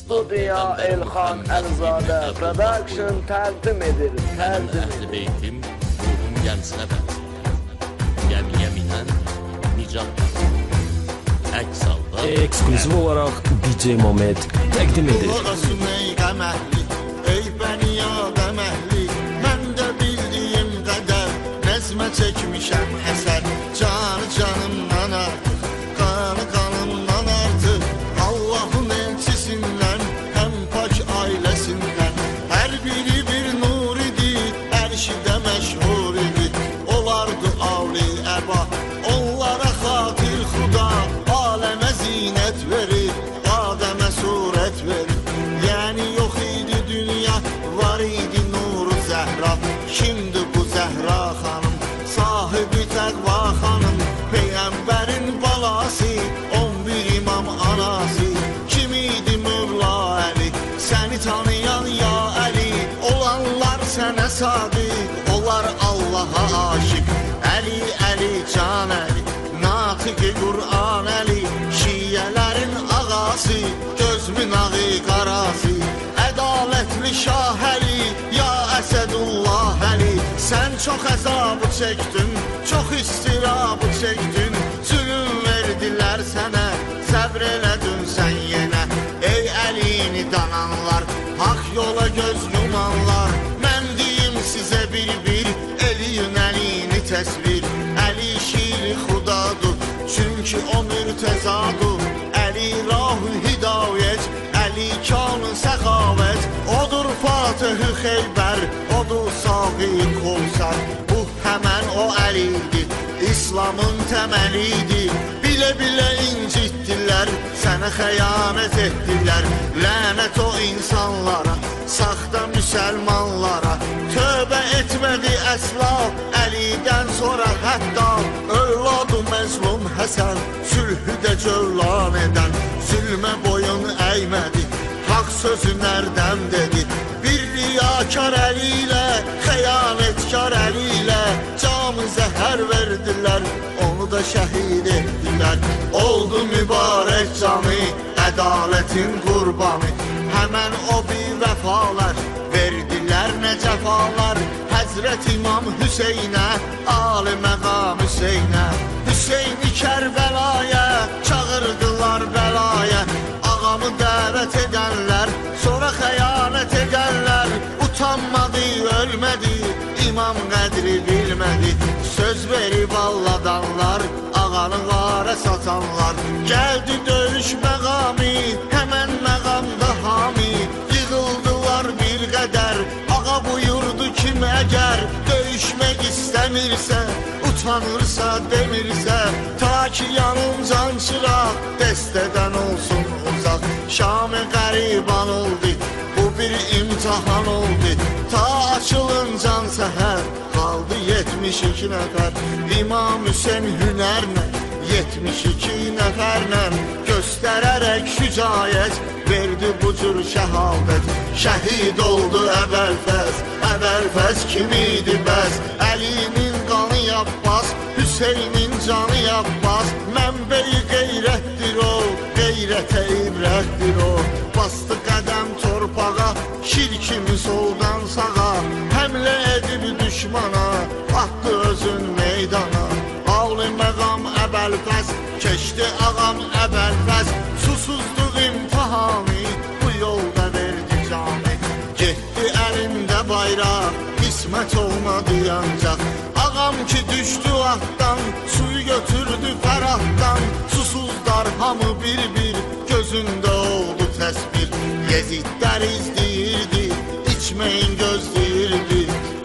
Studio Elxan Əlizadə Production təqdim edir. Əhl-i beytim ruhun gəmisinə bənzər. Gəmiyə minən nicat əks alda Ekskluziv olaraq DJ Moment təqdim edir. Orası ey qəməhli, ey bəni yadəm əhli. Mən də bildiyim qədər nəzmə çəkmişəm əsər. Canı canımdan artıq, qanı qanımdan artıq. Allahın elçisindən, həm pak ailəsindən. Hər biri bir nur idi, ərşidə məşhur idi. Olardı avli əba, onlara xatir xuda. Aləmə zinət verir, Adəmə surət verir. Yəni yox idi dünya, var idi Nur-u Zəhra. Kimdir bu Zəhra xanım, sahibi təqva xanım. Peyğəmbərin balası, 11 imam anası. Kim idi Mövla Əli, səni tanıyan ya Əli. Olanlar sənə sadiq, onlar Allaha aşiq. Əli, Əli, Can Əli, Natiq-i Qur'an Əli. Şiyələrin ağası, gözümün ağı qarası. Ədalətli Şah Əli, ya Əsədullah Əli. Sən çox əzabı çəkdin, çox istirabı çəkdin. Zülüm verdilər sənə, səbr elədin sən yenə. Ey Əlini dananlar, haq yola göz yumanlar. Mən deyim sizə bir-bir, Eliyin Əlini təsvir. Əli şiri xudadır, çünki o mürtəzadır. Əli rahü hidayət, Əli kanı səxavət. Odur Fatih-i Xeybər, odur Saqi-i Qovsar. Bu həmən o Əlidir, İslamın təməlidir. Bilə-bilə incitdilər, sənə xəyanət etdilər. Lənət o insanlara, saxta müsəlmanlara. Tövbə etmədi əsla, Əlidən sonra hətta. Övladı məzlum Həsən, sülhü də cövlan edən. Zülmə boyun əymədi, haqq sözü nərdəm dedi. Bir riyakar əli ilə, xəyanetkar əli ilə. Camı zəhər verdilər, onu da şəhid etdilər. Oldu mübarək canı, ədalətin qurbanı. Həmən o bir vəfalar, verdilər nə cəfalar. Həzrət İmam Hüseynə, Ali məqam Hüseynə. Hüseyni Kərbəlaya, çağırdılar bəlaya. Ağamı dəvət edənlər, sonra xəyanət edənlər. Utanmadı, ölmədi, İmam qədri bilmədi. Söz verib alladanlar, ağanı varə satanlar. Gəldi döyüş məqami, həmən məqamda hami. Yığıldılar bir qədər, ağa buyurdu kim əgər. Döyüşmək istəmirsə, utanırsa demirsə. Ta ki yanım can çıraq, dəstədən olsun uzaq. Şam-ı qəriban oldu, bu bir imtihan oldu. Ta açılıncan səhər, qaldı 72 nəfər. İmam Hüseyn hünərlə, 72 nəfərlə. Göstərərək şücayət, verdi bu cür şəhadət. Şəhid oldu Əbəlfəz, Əbəlfəz kim idi bəs. Əlinin qanı Abbas, Hüseynin canı Abbas. Mənbəyi qeyrətdir o, qeyrətə ibrətdir o. Bastı qədəm torpağa, şir kimi soldan sağa. Həmlə edib düşmana, atdı özün meydana. Avli məqam Əbəlfəz, keçdi ağam Əbəlfəz. Susuzluq imtihanı, bu yolda verdi canı. Getdi əlində bayraq, qismət olmadı ancaq. Ağam ki düşdü atdan, suyu götürdü fərahdan. Susuzlar hamı bir-bir, gözündə oldu təsvir. Yezidlər izləyirdi, içməyin gözləyirdi.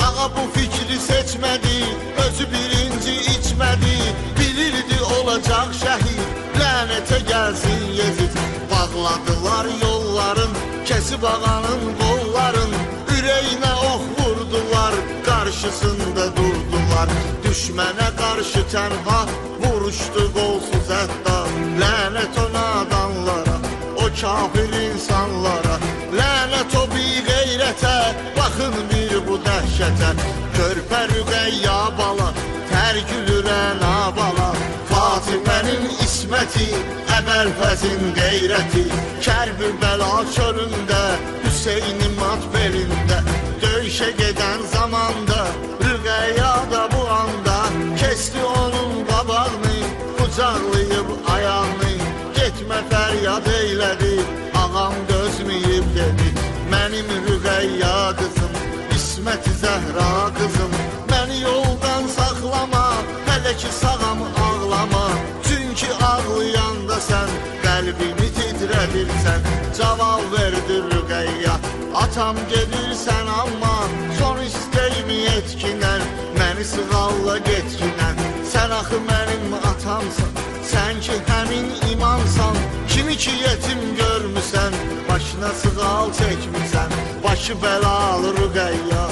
Ağa bu fikri seçmədi, özü birinci içmədi. Bilirdi olacaq şəhid, lənətə gəlsin Yezid. Bağladılar yolların, kəsib ağanın qolların. Ürəyinə ox vurdular, qarşısında durdular. Düşmənə qarşı tənha, vuruşdu qolsuz hətta. Lənət o nadanlara, o kafir insanlara. Lənət o bir qeyrətə, baxın bir bu dəhşətə. Körpə Rüqəyya bala, tər gülürən abala. Fatimənin ismi İsməti, Əbəlfəzin qeyrəti, Kərbəla çölündə, Hüseynin mat belində, döyüşə gedən zamanda, Rüqəyya da bu anda, kesti onun qabağını, qucaqlayıb ayağını, getmə fəryad eylədi, ağam dözməyib dedi, mənim Rüqəyya qızım, İsməti Zəhra qızım, məni yoldan saxlama, hələ ki sağam ağlama, çünki ağlayanda sən, qəlbimi titrədirsən, cavab verdi Rüqəyya, atam gedirsən amma, son istəyimi etkinən, məni sığalla getkinən, sən axı mənim atamsan, sən ki həmin imamsan, kimi ki yetim görmüsən, başına sığal çəkmisən, başı bəlalı Rüqəyya,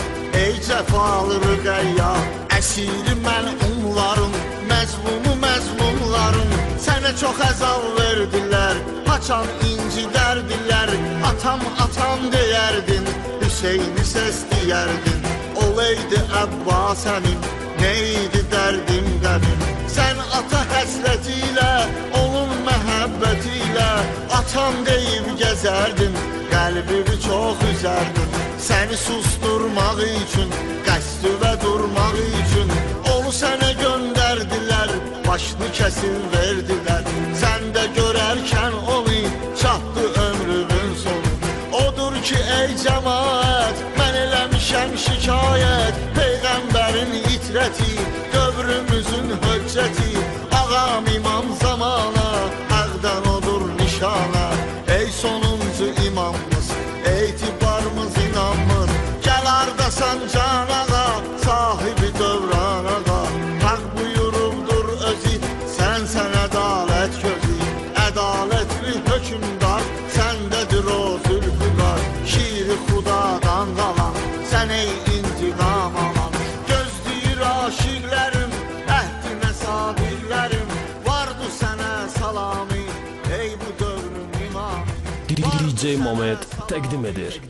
ey cəfalı Rüqəyya, əsiri mənumlarım, məzlumu məzlumlarım, sənə çox əzab verdilər, haçan incidərdilər, atam atam deyərdin, Hüseyni səsləyərdin, olaydı Əbbas əmim, neydi dərdim qəmim, sən ata həsləti ilə, onun məhəbbəti ilə, atam deyib gəzərdin, qəlbimi çox üzərdin, səni susturmaq üçün, qəsdi və durmaq üçün, onu sənə göndərdilər, başını kəsin verdilər, sən də görərkən onu, çatdı ömrümün sonu, odur ki ey cəmaət, mən eləmişəm şikayət, Peyğəmbərin itrəti, dövrümüzün höccəti, ağam imam zamana, ağdan odur nişana, ey sonuncu imamımız, etibarımız inanmır, gəl ardasan canağa, sahibi dövranağa, haq buyurubdur özü, sən ədalət gözü, ədalətli hökümdar, səndədir o zülfüqar, şiiri xudadan qalan, sən ey intiqam alan, gözləyir aşiqlərim, əhdinə sadirlərim, vardı sənə salami, ey bu dövrün imamı. DJ Moment təqdim edir.